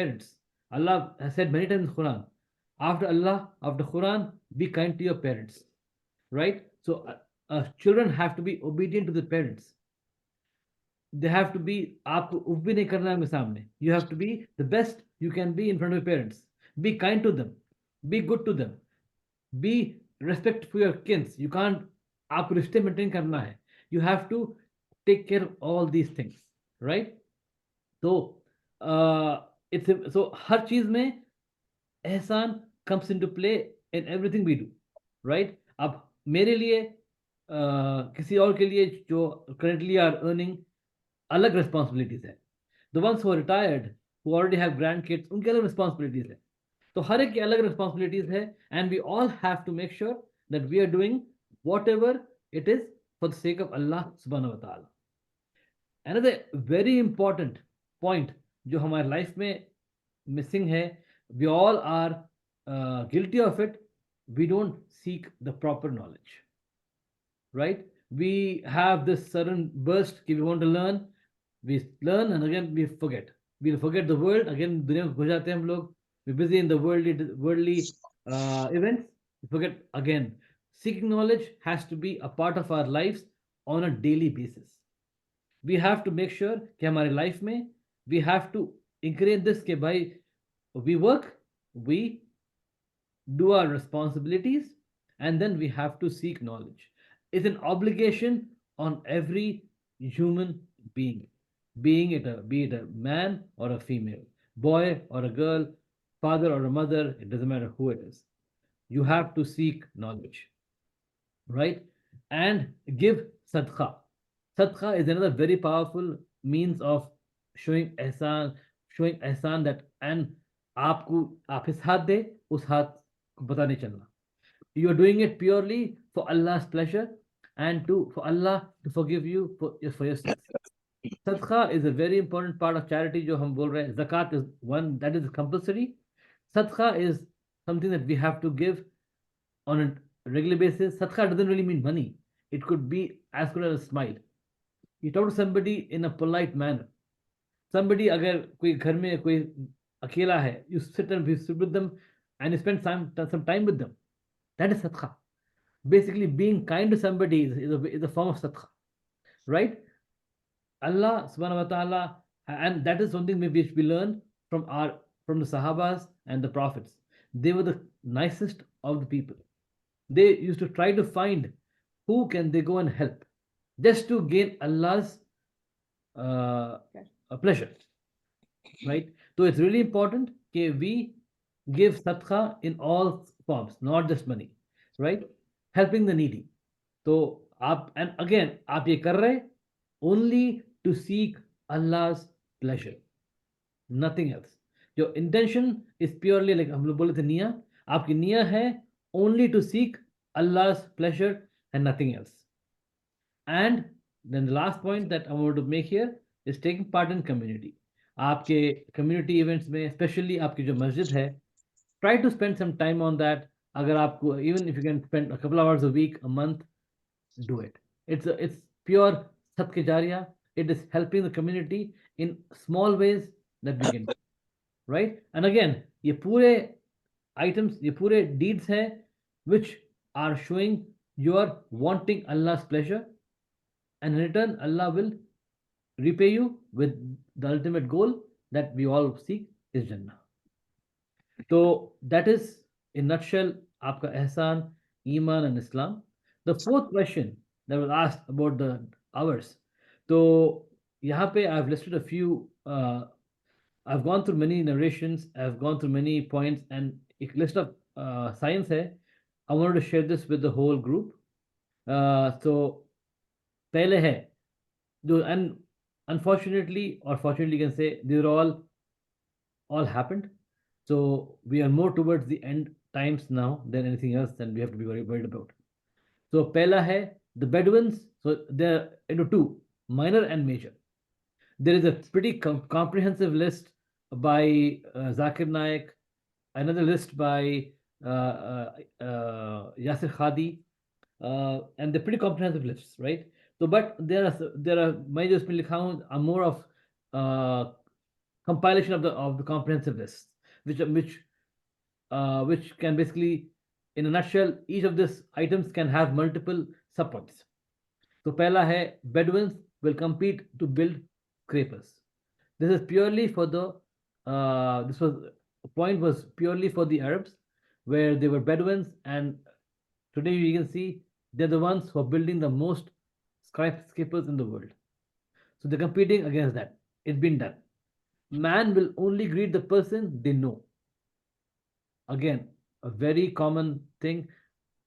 parents. Allah has said many times in Quran, after Allah, after Quran, be kind to your parents, right? So children have to be obedient to the parents. They have to be, आपको उफ भी नहीं करना है उनके सामने. You have to be the best you can be in front of your parents. Be kind to them. Be good to them. Be respect for your kids. You can't, आपको रिश्ते मेंटेन करना है. You have to take care of all these things, right? तो so हर चीज में एहसान comes into play in everything we do, right? अब मेरे लिए किसी और के लिए जो currently are earning अलग responsibilities है. The ones who are retired, who already have grandkids, उनके अलग responsibilities है. तो हर एक की अलग responsibilities है, and we all have to make sure that we are doing whatever it is for the sake of Allah subhanahu wa ta'ala. Another very important point जो हमारे लाइफ में मिसिंग है, we all are guilty of it, we don't seek the proper knowledge, right? We have this sudden burst कि we want to learn, we learn and again we forget. We'll forget the world, again दुनिया में खो जाते हैं हम लोग, we're busy in the worldly events, we forget again. Seeking knowledge has to be a part of our lives on a daily basis. We have to make sure कि हमारे life में we have to encourage this कि भाई we work, we do our responsibilities, and then we have to seek knowledge. It's an obligation on every human being, be it a man or a female, boy or a girl, father or a mother, it doesn't matter who it is. You have to seek knowledge, right? And give sadqa. Sadqa is another very powerful means of showing ihsan that, and आपको आप इस हाथ दे उस हाथ को पता नहीं चलना. You are doing it purely for Allah's pleasure and for Allah to forgive you for your sins. Sadqa is a very important part of charity जो हम बोल रहे हैं. Zakat is one that is compulsory. Sadqa is something that we have to give on a regular basis. Sadqa doesn't really mean money. It could be as good as a smile. You talk to somebody in a polite manner. Somebody, अगर कोई घर में कोई अकेला है, you sit with them and you spend some time with them. That is sadqa. Basically, being kind to somebody is a form of sadqa, right? Allah subhanahu wa ta'ala, and that is something which we learn from the Sahabas and the Prophets. They were the nicest of the people. They used to try to find who can they go and help, just to gain Allah's pleasure, right? So it's really important that we give sadqa in all forms, not just money, right? Helping the needy. So and again आप ये कर रहे only to seek Allah's pleasure, nothing else. Your intention is purely, like हम लोग बोले थे, निया. आपकी निया है only to seek Allah's pleasure and nothing else. And then the last point that I want to make here is taking part in community. आपके community events में, especially आपकी जो मस्जिद है, try to spend some time on that. अगर आपको, even if you can spend a couple of hours a week, a month, do it. It's pure sadqa jariya. It is helping the community in small ways that we can do, right? And again, ये पूरे items, ये पूरे deeds हैं which are showing you are wanting Allah's pleasure, and in return Allah will repay you with the ultimate goal that we all seek is Jannah. So that is in nutshell आपका एहसान, ईमान and Islam. The fourth question that was asked about the hours. So यहाँ पे I've listed a few. I've gone through many narrations. I've gone through many points, and एक list of science है. I wanted to share this with the whole group. So पहले है जो, and unfortunately or fortunately you can say, these are all happened. So we are more towards the end times now than anything else, and we have to be very worried about. So pehla hai the Bedouins. So they're into two, minor and major. There is a pretty comprehensive list by Zakir Naik, another list by Yasir Khadi, and they're pretty comprehensive lists, right? So, but there are मैं जो इसमें लिखा हूँ are more of compilation of the comprehensive lists, which can basically, in a nutshell, each of these items can have multiple subpoints. So pehla hai Bedouins will compete to build scrapers. This is purely for the this was point was purely for the Arabs, where they were Bedouins, and today you can see they're the ones who are building the most skyscrapers in the world. So they're competing against that. It's been done. Man will only greet the person they know. Again, a very common thing.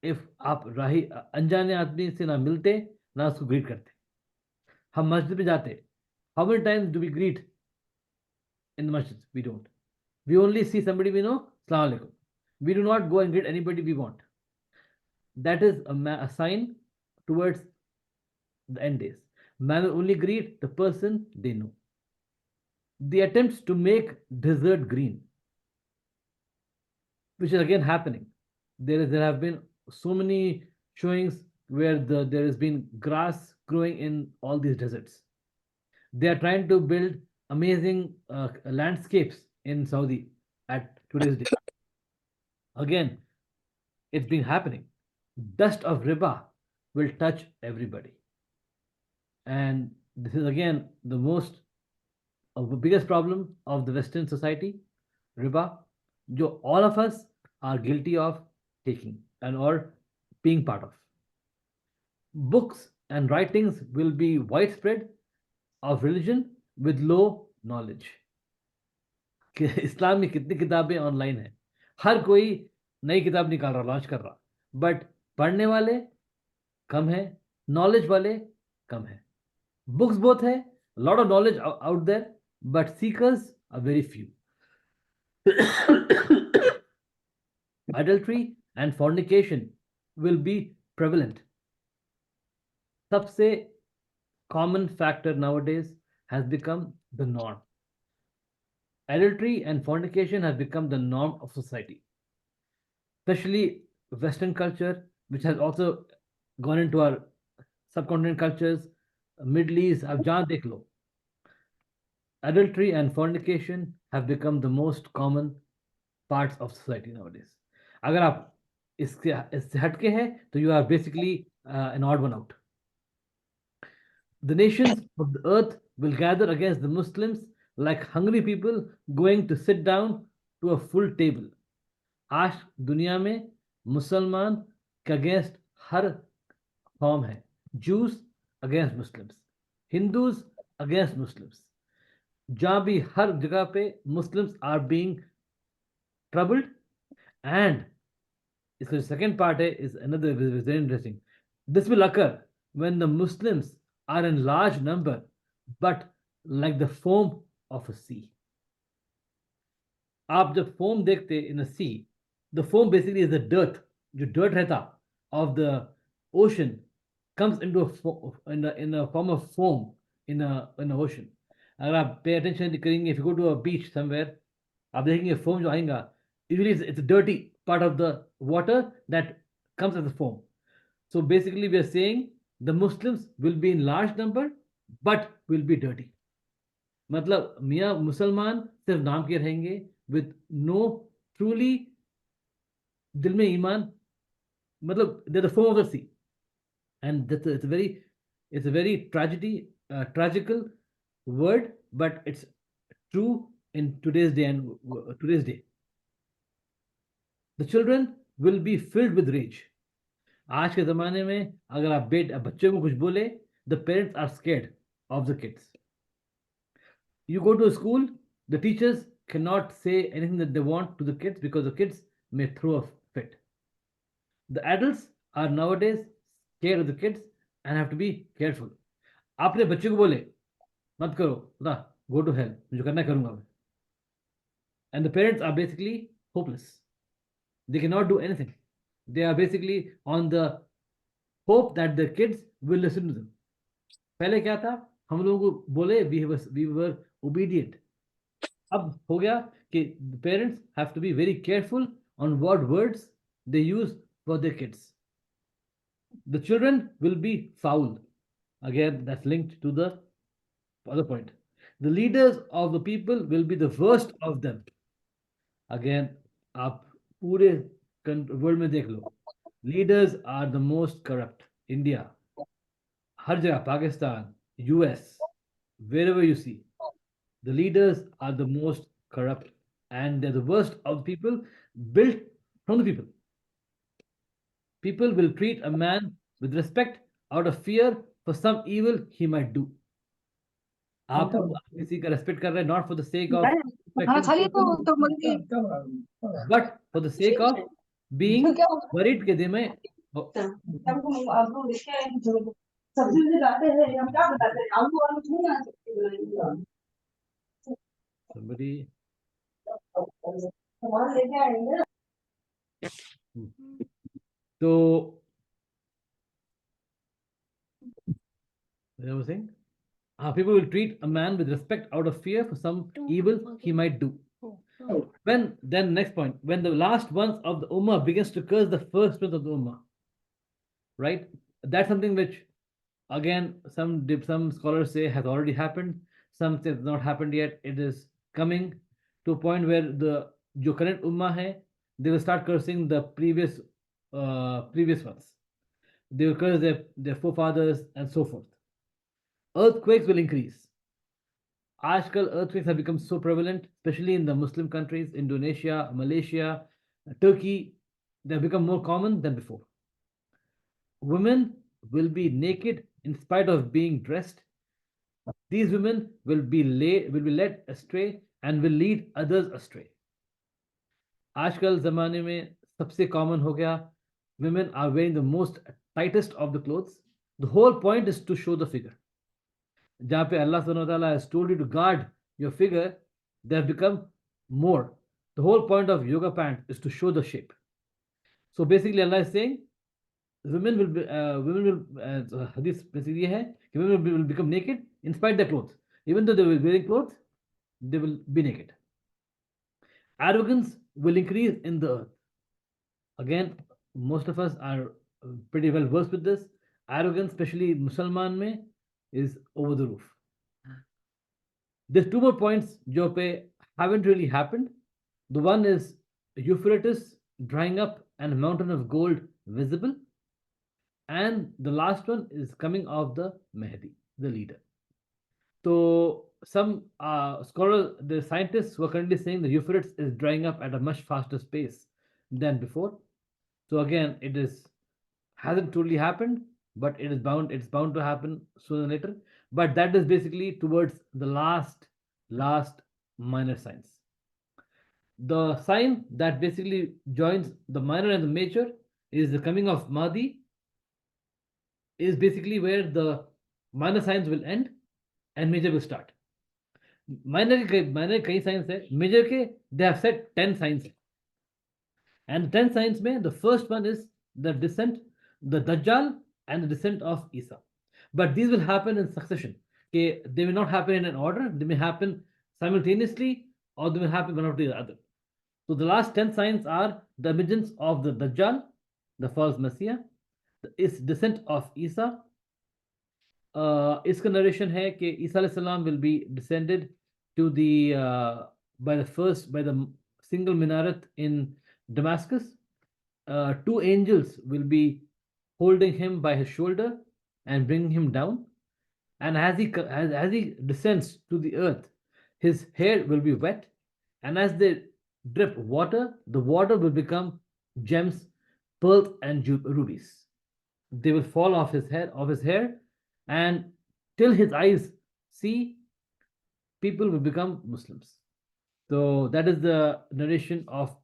If आप राही अनजाने आदमी से ना मिलते ना उसको greet करते, हम मस्जिद में जाते, how many times do we greet in the masjid? We don't. We only see somebody we know, Assalamu alaikum. We do not go and greet anybody we want. That is a sign towards the end days. Man will only greet the person they know. The attempts to make desert green, which is again happening. There have been so many showings where there has been grass growing in all these deserts. They are trying to build amazing landscapes in Saudi at today's day. Again, it's been happening. Dust of riba will touch everybody. And this is again the most of the biggest problem of the Western society, riba, jo all of us are guilty of taking and or being part of. Books and writings will be widespread of religion with low knowledge. कि इस्लाम में कितनी किताबें online है, हर कोई नई किताब निकाल रहा, लॉन्च कर रहा, बट पढ़ने वाले कम है, नॉलेज वाले कम है. Books both है, lot of knowledge out there, but seekers are very few. Adultery and fornication will be prevalent. सबसे common factor nowadays has become the norm. Adultery and fornication has become the norm of society, especially Western culture, which has also gone into our subcontinent cultures, Middle East. अब जहाँ देख लो, adultery and fornication have become the most common parts of society nowadays. अगर आप इससे हटके हैं तो you are basically an odd one out. The nations of the earth will gather against the Muslims like hungry people going to sit down to a full table. आज दुनिया में मुसलमान के अगेंस्ट हर फॉर्म है. Jews against Muslims, Hindus against Muslims. जहाँ भी हर जगह पे Muslims are being troubled. And the second part is another very interesting. This will occur when the Muslims are in large number, but like the foam of a sea. आप जब foam देखते in a sea, the foam basically is the dirt. जो dirt रहता of the ocean comes into in a form of foam in a ocean. अगर आप pay attention करेंगे, if you go to a beach somewhere, आप देखेंगे foam जो आएगा, usually it's a dirty part of the water that comes as a foam. So basically we are saying the Muslims will be in large number but will be dirty. मतलब मियाँ मुसलमान सिर्फ नाम के रहेंगे with no truly दिल में ईमान, मतलब they're the foam of the sea. And it's a very tragical word, but it's true in today's day and today's day. The children will be filled with rage. आज के ज़माने में अगर आप बच्चों को कुछ बोले, the parents are scared of the kids. You go to a school, the teachers cannot say anything that they want to the kids because the kids may throw a fit. The adults are nowadays scared of the kids and have to be careful. आपने बच्चे को बोले मत करो, ना, go to hell, जो करना करूँगा मैं. And the parents are basically hopeless. They cannot do anything. They are basically on the hope that the kids will listen to them. पहले क्या था, हम लोगों को बोले we were obedient. अब हो गया कि the parents have to be very careful on what words they use for their kids. The children will be foul. Again, that's linked to the other point. The leaders of the people will be the worst of them. Again, आप पूरे world में देख लो, leaders are the most corrupt. India, हर जगह, Pakistan, US, wherever you see, the leaders are the most corrupt, and they're the worst of the people, built from the people. People will treat a man with respect out of fear for some evil he might do. आप किसी का respect कर रहे हैं not for the sake of respecting people, but for the sake of being worried के दिन में somebody. So I was saying, people will treat a man with respect out of fear for some evil he might do. Then next point, when the last ones of the Ummah begins to curse the first ones of the Ummah, right? That's something which, again, some scholars say has already happened. Some say it's not happened yet. It is coming to a point where the जो current Ummah hai, they will start cursing the previous ones. They will curse their forefathers and so forth. Earthquakes will increase. Aajkal earthquakes have become so prevalent, especially in the Muslim countries, Indonesia, Malaysia, Turkey. They have become more common than before. Women will be naked in spite of being dressed. These women will be led astray and will lead others astray. आजकल ज़माने में सबसे common हो गया, women are wearing the most tightest of the clothes. The whole point is to show the figure. जहाँ पे Allah subhanahu wa ta'ala has told you to guard your figure, they have become more. The whole point of yoga pant is to show the shape. So basically Allah is saying, women will hadith basically है कि women will become naked in spite their clothes. Even though they will be wearing clothes, they will be naked. Arrogance will increase in the earth. Again, most of us are pretty well versed with this. Arrogance, especially Musalman mein, is over the roof. There's two more points jo pe haven't really happened. The one is Euphrates drying up and a mountain of gold visible. And the last one is coming of the Mahdi, the leader. So some scholars, the scientists were currently saying the Euphrates is drying up at a much faster pace than before. So again, hasn't truly happened, but it's bound to happen sooner or later. But that is basically towards the last minor signs. The sign that basically joins the minor and the major is the coming of Mahdi, is basically where the minor signs will end and major will start. Minor kei signs hai, major ke they have said 10 signs. And the 10 signs mein, the first one is the descent, the Dajjal and the descent of Isa. But these will happen in succession. Okay, they will not happen in an order, they may happen simultaneously or they will happen one after the other. So the last 10 signs are the emergence of the Dajjal, the false Messiah, the descent of Isa. इसका narration है कि Isa alayhi salam will be descended to the by the single minaret in Damascus. Two angels will be holding him by his shoulder and bringing him down. And as he descends to the earth, his hair will be wet, and as they drip water, the water will become gems, pearls, and rubies. They will fall off his hair, and till his eyes see, people will become Muslims. So that is the narration of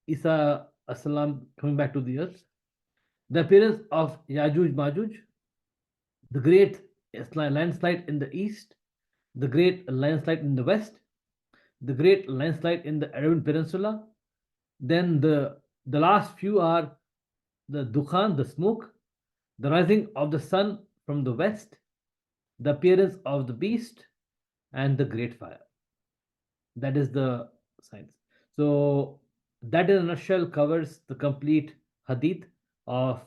Isa as-salam coming back to the earth. The appearance of Yajuj Majuj, the great landslide in the east, the great landslide in the west, the great landslide in the Arabian Peninsula. Then the last few are the Dukhan, the smoke, the rising of the sun from the west, the appearance of the beast, and the great fire. That is the signs. So that in a nutshell covers the complete hadith of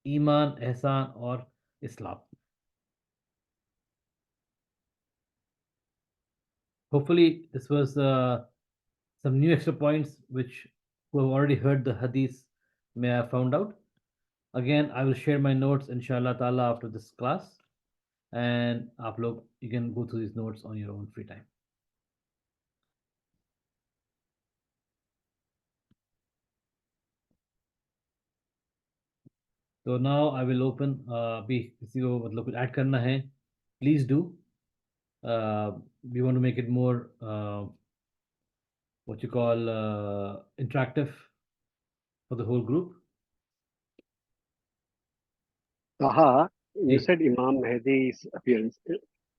Iman, Ahsan or Islam. hopefully this was some new extra points which who have already heard the hadith may have found out. Again, I will share my notes inshallah ta'ala after this class, and आप लोग you can go through these notes on your own free time. So now I will open अभी किसी को मतलब कुछ add करना है, please do. We want to make it more what you call interactive for the whole group. Aha, you Hey. said Imam Mahdi's appearance,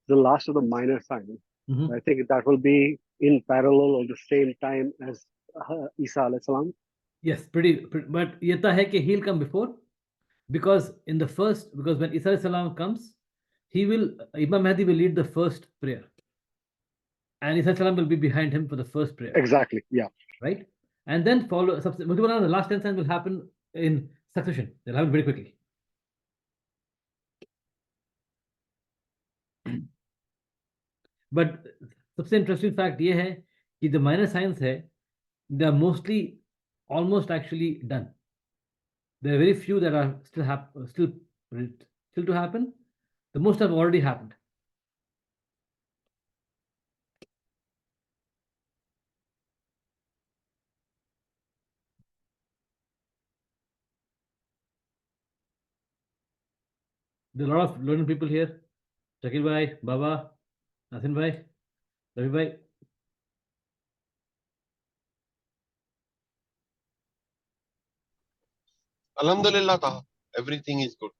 the last of the minor signs. Mhm. I think that will be in parallel or the same time as Isa alayhi salam. Yes, pretty but ये तो है कि he'll come before, because in the first, because when Isa alayhi salam comes, he will Imam Mahdi will lead the first prayer, and Isa alayhi salam will be behind him for the first prayer, Exactly, yeah. right? And then follow the last 10 signs will happen in succession. They'll happen very quickly. But सबसे interesting fact ये है कि the minor signs है, they are mostly almost actually done. There are very few that are still to happen. The most have already happened. There are a lot of learning people here. Shakil bhai, Baba, Nasin bhai, Ravi bhai. Alhamdulillah, everything is good.